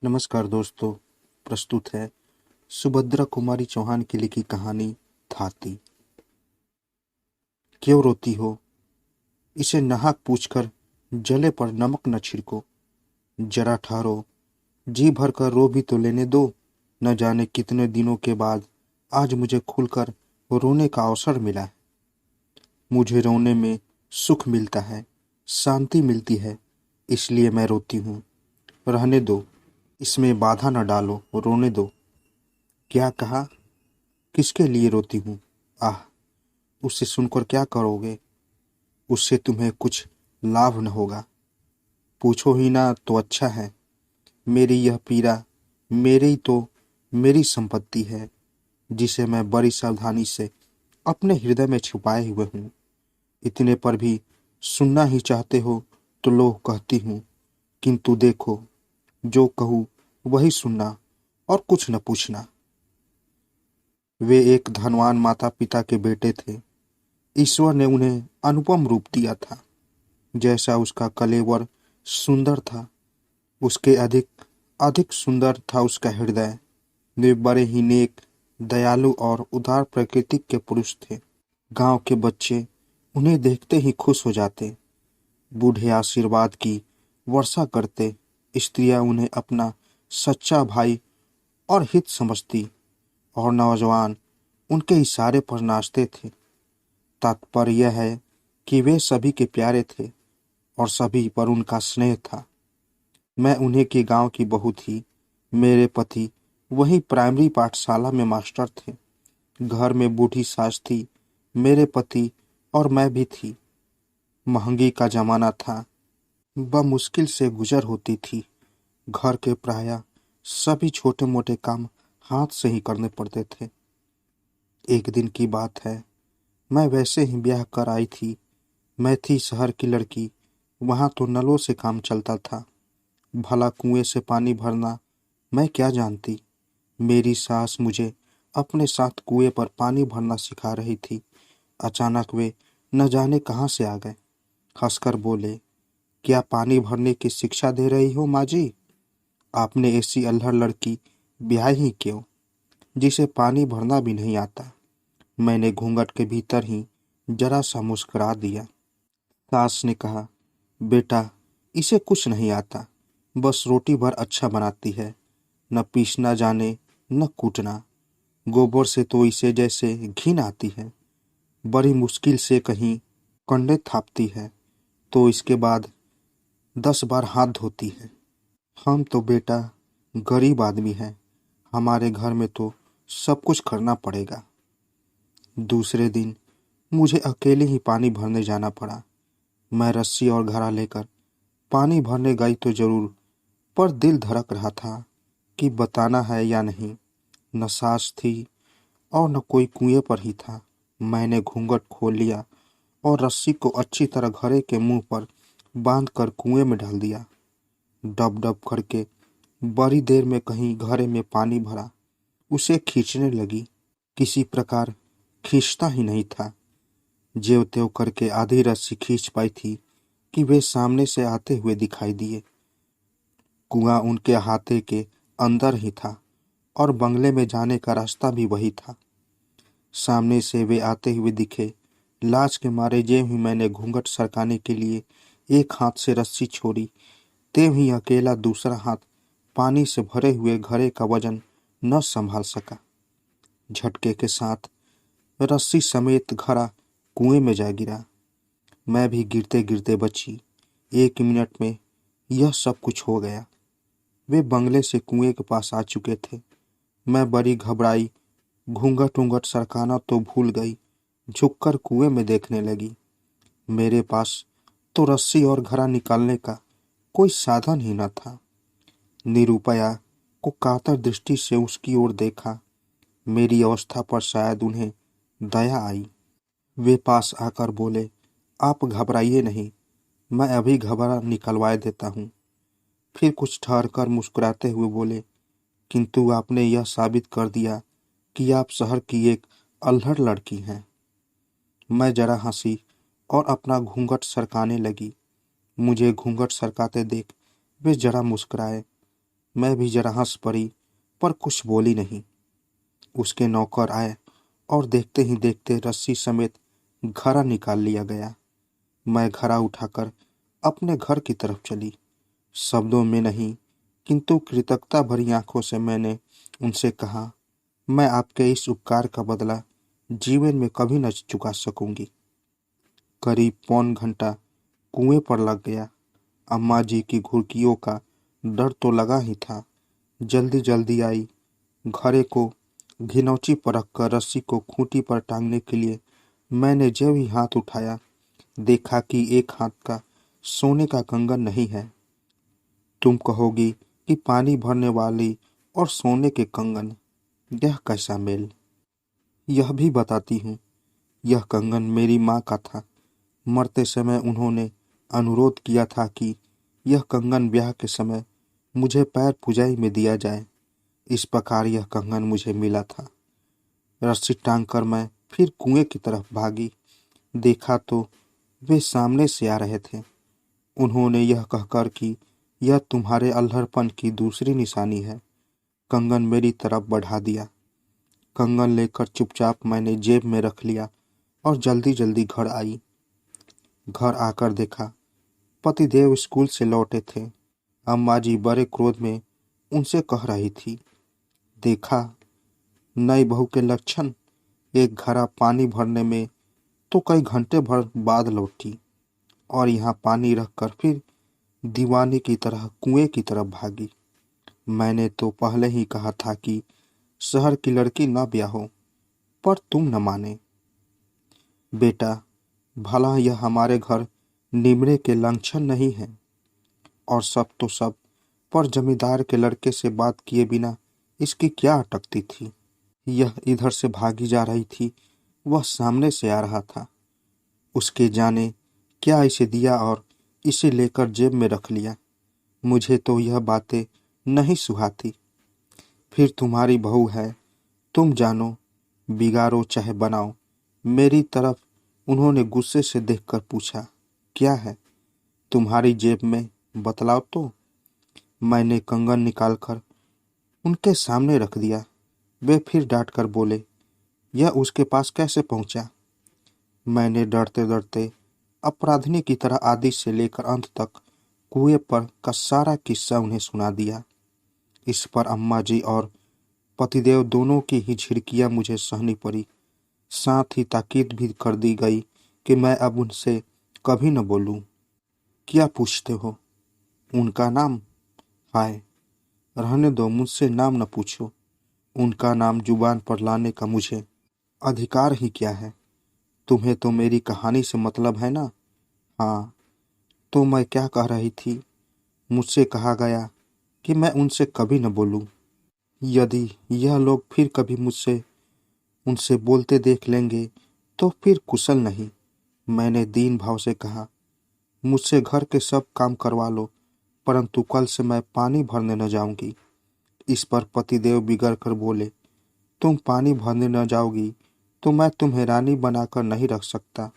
नमस्कार दोस्तों। प्रस्तुत है सुभद्रा कुमारी चौहान की लिखी कहानी थाती। क्यों रोती हो? इसे नाहक पूछकर जले पर नमक न छिड़को। जरा ठहरो, जी भर कर रो भी तो लेने दो। न जाने कितने दिनों के बाद आज मुझे खुलकर रोने का अवसर मिला है। मुझे रोने में सुख मिलता है, शांति मिलती है, इसलिए मैं रोती हूँ। रहने दो, इसमें बाधा न डालो, रोने दो। क्या कहा? किसके लिए रोती हूँ? आह, उससे सुनकर क्या करोगे? उससे तुम्हें कुछ लाभ न होगा। पूछो ही ना तो अच्छा है। मेरी यह पीड़ा मेरी संपत्ति है, जिसे मैं बड़ी सावधानी से अपने हृदय में छुपाए हुए हूँ। इतने पर भी सुनना ही चाहते हो तो लो कहती हूँ, किंतु देखो, जो कहूँ वही सुनना और कुछ न पूछना। वे एक धनवान माता पिता के बेटे थे। ईश्वर ने उन्हें अनुपम रूप दिया था। जैसा उसका कलेवर सुंदर था, उसके अधिक अधिक सुंदर था उसका हृदय। वे बड़े ही नेक, दयालु और उदार प्रकृति के पुरुष थे। गांव के बच्चे उन्हें देखते ही खुश हो जाते। बूढ़े आशीर्वाद की वर्षा करते। स्त्रियां उन्हें अपना सच्चा भाई और हित समझती, और नौजवान उनके इशारे पर नाचते थे। तात्पर्य यह है कि वे सभी के प्यारे थे और सभी पर उनका स्नेह था। मैं उन्हीं के गांव की बहू थी। मेरे पति वहीं प्राइमरी पाठशाला में मास्टर थे। घर में बूढ़ी सास थी, मेरे पति और मैं भी थी। महंगी का जमाना था, मुश्किल से गुजर होती थी। घर के प्रायः सभी छोटे मोटे काम हाथ से ही करने पड़ते थे। एक दिन की बात है, मैं वैसे ही ब्याह कर आई थी। मैं थी शहर की लड़की, वहां तो नलों से काम चलता था। भला कुएं से पानी भरना मैं क्या जानती। मेरी सास मुझे अपने साथ कुएं पर पानी भरना सिखा रही थी। अचानक वे न जाने कहाँ से आ गए। हंसकर बोले, क्या पानी भरने की शिक्षा दे रही हो माँ जी? आपने ऐसी अल्हड़ लड़की ब्याही ही क्यों, जिसे पानी भरना भी नहीं आता? मैंने घूंघट के भीतर ही जरा सा मुस्कुरा दिया। सास ने कहा, बेटा, इसे कुछ नहीं आता, बस रोटी भर अच्छा बनाती है। न पीसना जाने न कूटना। गोबर से तो इसे जैसे घिन आती है। बड़ी मुश्किल से कहीं कंडे थापती है तो इसके बाद 10 बार हाथ धोती है। हम तो बेटा गरीब आदमी हैं, हमारे घर में तो सब कुछ करना पड़ेगा। दूसरे दिन मुझे अकेले ही पानी भरने जाना पड़ा। मैं रस्सी और घड़ा लेकर पानी भरने गई तो जरूर, पर दिल धड़क रहा था कि बताना है या नहीं। न सास थी और न कोई कुएं पर ही था। मैंने घूंघट खोल लिया और रस्सी को अच्छी तरह घड़े के मुंह पर बांधकर कुएं में डाल दिया। डब डब करके बड़ी देर में कहीं घड़े में पानी भरा। उसे खींचने लगी, किसी प्रकार खींचता ही नहीं था। ज्यों त्यों करके आधी रस्सी खींच पाई थी कि वे सामने से आते हुए दिखाई दिए। कुआं उनके हाथे के अंदर ही था और बंगले में जाने का रास्ता भी वही था। सामने से वे आते हुए दिखे। लाज के मारे ज्यों ही मैंने घूंघट सरकाने के लिए एक हाथ से रस्सी छोड़ी, त्यों ही अकेला दूसरा हाथ पानी से भरे हुए घड़े का वजन न संभाल सका। झटके के साथ रस्सी समेत घड़ा कुएं में जा गिरा। मैं भी गिरते गिरते बची। 1 मिनट में यह सब कुछ हो गया। वे बंगले से कुएं के पास आ चुके थे। मैं बड़ी घबराई, घूंघट ऊंघट सरकाना तो भूल गई। झुककर कुएं में देखने लगी। मेरे पास तो रस्सी और घड़ा निकालने का कोई साधन ही न था। निरुपया को कातर दृष्टि से उसकी ओर देखा। मेरी अवस्था पर शायद उन्हें दया आई। वे पास आकर बोले, आप घबराइए नहीं, मैं अभी घबरा निकलवा देता हूँ। फिर कुछ ठहर कर मुस्कुराते हुए बोले, किंतु आपने यह साबित कर दिया कि आप शहर की एक अल्हड़ लड़की हैं। मैं जरा हंसी और अपना घूंघट सरकाने लगी। मुझे घूंघट सरकाते देख वे जरा मुस्कुराए। मैं भी जरा हंस पड़ी, पर कुछ बोली नहीं। उसके नौकर आए और देखते ही देखते रस्सी समेत घड़ा निकाल लिया गया। मैं घड़ा उठाकर अपने घर की तरफ चली। शब्दों में नहीं, किंतु कृतज्ञता भरी आंखों से मैंने उनसे कहा, मैं आपके इस उपकार का बदला जीवन में कभी न चुका सकूंगी। करीब पौन घंटा कुएं पर लग गया। अम्मा जी की घुड़कियों का डर तो लगा ही था। जल्दी जल्दी आई। घड़े को घिनौची पर रखकर रस्सी को खूंटी पर टांगने के लिए मैंने जब ही हाथ उठाया, देखा कि एक हाथ का सोने का कंगन नहीं है। तुम कहोगी कि पानी भरने वाली और सोने के कंगन, यह कैसा मेल। यह भी बताती हूँ, यह कंगन मेरी माँ का था। मरते समय उन्होंने अनुरोध किया था कि यह कंगन ब्याह के समय मुझे पैर पुजाई में दिया जाए। इस प्रकार यह कंगन मुझे मिला था। रस्सी टांग कर मैं फिर कुएं की तरफ भागी। देखा तो वे सामने से आ रहे थे। उन्होंने यह कहकर कि यह तुम्हारे अल्हड़पन की दूसरी निशानी है, कंगन मेरी तरफ बढ़ा दिया। कंगन लेकर चुपचाप मैंने जेब में रख लिया और जल्दी जल्दी घर आई। घर आकर देखा पतिदेव स्कूल से लौटे थे। अम्मा जी बड़े क्रोध में उनसे कह रही थी, देखा नई बहू के लक्षण, एक घड़ा पानी भरने में तो कई घंटे भर बाद लौटी और यहाँ पानी रखकर फिर दीवाने की तरह कुएं की तरफ भागी। मैंने तो पहले ही कहा था कि शहर की लड़की न ब्याहो, पर तुम न माने। बेटा, भला यह हमारे घर निमरे के लक्षण नहीं है। और सब तो सब, पर जमींदार के लड़के से बात किए बिना इसकी क्या अटकती थी। यह इधर से भागी जा रही थी, वह सामने से आ रहा था। उसके जाने क्या इसे दिया और इसे लेकर जेब में रख लिया। मुझे तो यह बातें नहीं सुहाती। फिर तुम्हारी बहू है, तुम जानो, बिगाड़ो चाहे बनाओ। मेरी तरफ उन्होंने गुस्से से देखकर पूछा, क्या है तुम्हारी जेब में, बतलाओ तो। मैंने कंगन निकालकर उनके सामने रख दिया। वे फिर डांट कर बोले, यह उसके पास कैसे पहुंचा। मैंने डरते डरते अपराधिनी की तरह आदि से लेकर अंत तक कुएं पर का सारा किस्सा उन्हें सुना दिया। इस पर अम्मा जी और पतिदेव दोनों की ही झिड़कियां मुझे सहनी पड़ी। साथ ही ताकीद भी कर दी गई कि मैं अब उनसे कभी न बोलूं। क्या पूछते हो, उनका नाम? हाय, रहने दो, मुझसे नाम न पूछो। उनका नाम जुबान पर लाने का मुझे अधिकार ही क्या है। तुम्हें तो मेरी कहानी से मतलब है ना। हाँ, तो मैं क्या कह रही थी। मुझसे कहा गया कि मैं उनसे कभी न बोलूं। यदि यह लोग फिर कभी मुझसे उनसे बोलते देख लेंगे तो फिर कुशल नहीं। मैंने दीन भाव से कहा, मुझसे घर के सब काम करवा लो, परंतु कल से मैं पानी भरने न जाऊंगी। इस पर पतिदेव बिगड़ कर बोले, तुम पानी भरने न जाओगी तो मैं तुम्हें रानी बनाकर नहीं रख सकता।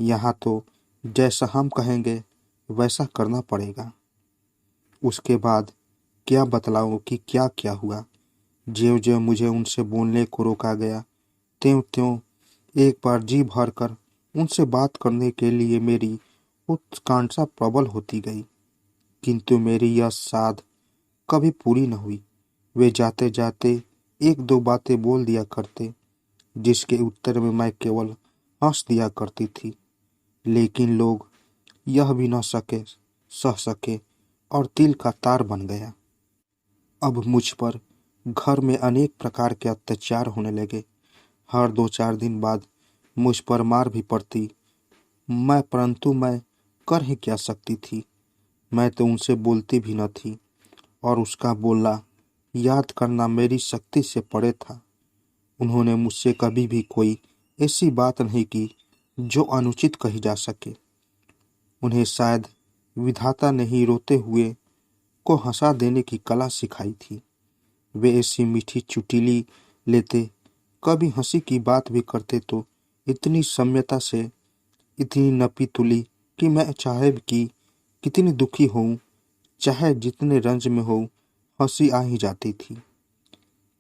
यहाँ तो जैसा हम कहेंगे वैसा करना पड़ेगा। उसके बाद क्या बतलाऊं कि क्या क्या हुआ। ज्यों ज्यों मुझे उनसे बोलने को रोका गया, त्यों त्यों एक बार जी भर कर उनसे बात करने के लिए मेरी उत्कंठा प्रबल होती गई। किंतु मेरी यह साध कभी पूरी न हुई। वे जाते जाते एक दो बातें बोल दिया करते, जिसके उत्तर में मैं केवल हंस दिया करती थी। लेकिन लोग यह भी न सह सके और तिल का तार बन गया। अब मुझ पर घर में अनेक प्रकार के अत्याचार होने लगे। हर 2-4 दिन बाद मुझ पर मार भी पड़ती। परंतु मैं कर ही क्या सकती थी। मैं तो उनसे बोलती भी न थी और उसका बोलना याद करना मेरी शक्ति से परे था। उन्होंने मुझसे कभी भी कोई ऐसी बात नहीं की जो अनुचित कही जा सके। उन्हें शायद विधाता ने ही रोते हुए को हंसा देने की कला सिखाई थी। वे ऐसी मीठी चुटीली लेते, कभी हंसी की बात भी करते तो इतनी सम्यता से, इतनी नपी तुली कि मैं चाहे कि कितनी दुखी हूँ, चाहे जितने रंज में हो, हंसी आ ही जाती थी,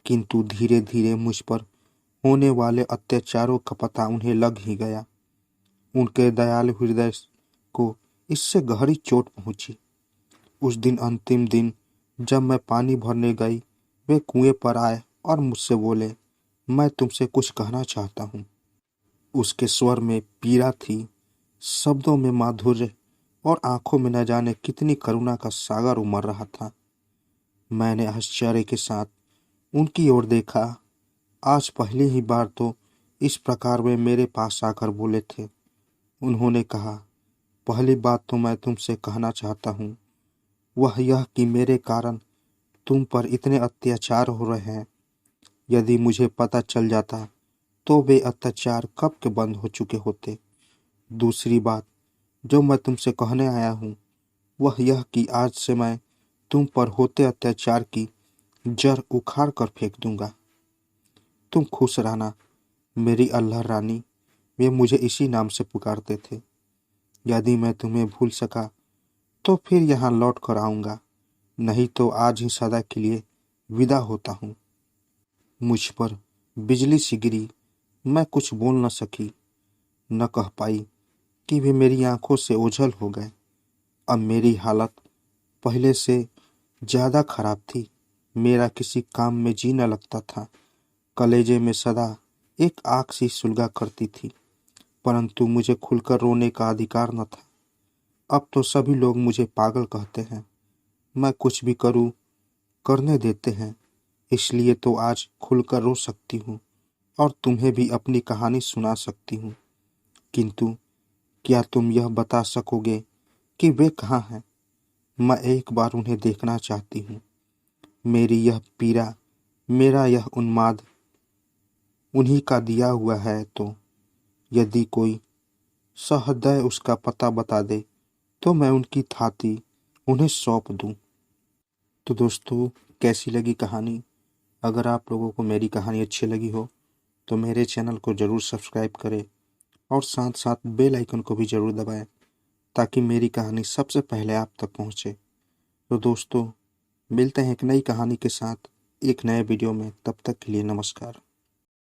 किंतु धीरे धीरे मुझ पर होने वाले अत्याचारों का पता उन्हें लग ही गया। उनके दयालु हृदय को इससे गहरी चोट पहुंची। उस दिन अंतिम दिन जब मैं पानी भरने गई, वे कुएं पर आए और मुझसे बोले, मैं तुमसे कुछ कहना चाहता हूँ। उसके स्वर में पीड़ा थी, शब्दों में माधुर्य और आंखों में न जाने कितनी करुणा का सागर उमड़ रहा था। मैंने आश्चर्य के साथ उनकी ओर देखा। आज पहली ही बार तो इस प्रकार वे मेरे पास आकर बोले थे। उन्होंने कहा, पहली बात तो मैं तुमसे कहना चाहता हूँ वह यह कि मेरे कारण तुम पर इतने अत्याचार हो रहे हैं। यदि मुझे पता चल जाता तो वे अत्याचार कब के बंद हो चुके होते। दूसरी बात जो मैं तुमसे कहने आया हूँ वह यह कि आज से मैं तुम पर होते अत्याचार की जड़ उखाड़ कर फेंक दूंगा। तुम खुश रहना मेरी अल्लाह रानी। वे मुझे इसी नाम से पुकारते थे। यदि मैं तुम्हें भूल सका तो फिर यहाँ लौट कर आऊँगा, नहीं तो आज ही सदा के लिए विदा होता हूँ। मुझ पर बिजली सी गिरी। मैं कुछ बोल न सकी, न कह पाई कि वे मेरी आंखों से ओझल हो गए। अब मेरी हालत पहले से ज़्यादा खराब थी। मेरा किसी काम में जी न लगता था। कलेजे में सदा एक आग सी सुलगा करती थी, परंतु मुझे खुलकर रोने का अधिकार न था। अब तो सभी लोग मुझे पागल कहते हैं। मैं कुछ भी करूं करने देते हैं, इसलिए तो आज खुलकर रो सकती हूँ और तुम्हें भी अपनी कहानी सुना सकती हूँ। किंतु क्या तुम यह बता सकोगे कि वे कहाँ हैं? मैं एक बार उन्हें देखना चाहती हूँ। मेरी यह पीड़ा, मेरा यह उन्माद उन्हीं का दिया हुआ है, तो यदि कोई सहृदय उसका पता बता दे तो मैं उनकी थाती उन्हें सौंप दूं। तो दोस्तों, कैसी लगी कहानी? अगर आप लोगों को मेरी कहानी अच्छी लगी हो तो मेरे चैनल को ज़रूर सब्सक्राइब करें और साथ साथ बेल आइकन को भी ज़रूर दबाएं, ताकि मेरी कहानी सबसे पहले आप तक पहुंचे। तो दोस्तों, मिलते हैं एक नई कहानी के साथ एक नए वीडियो में। तब तक के लिए नमस्कार।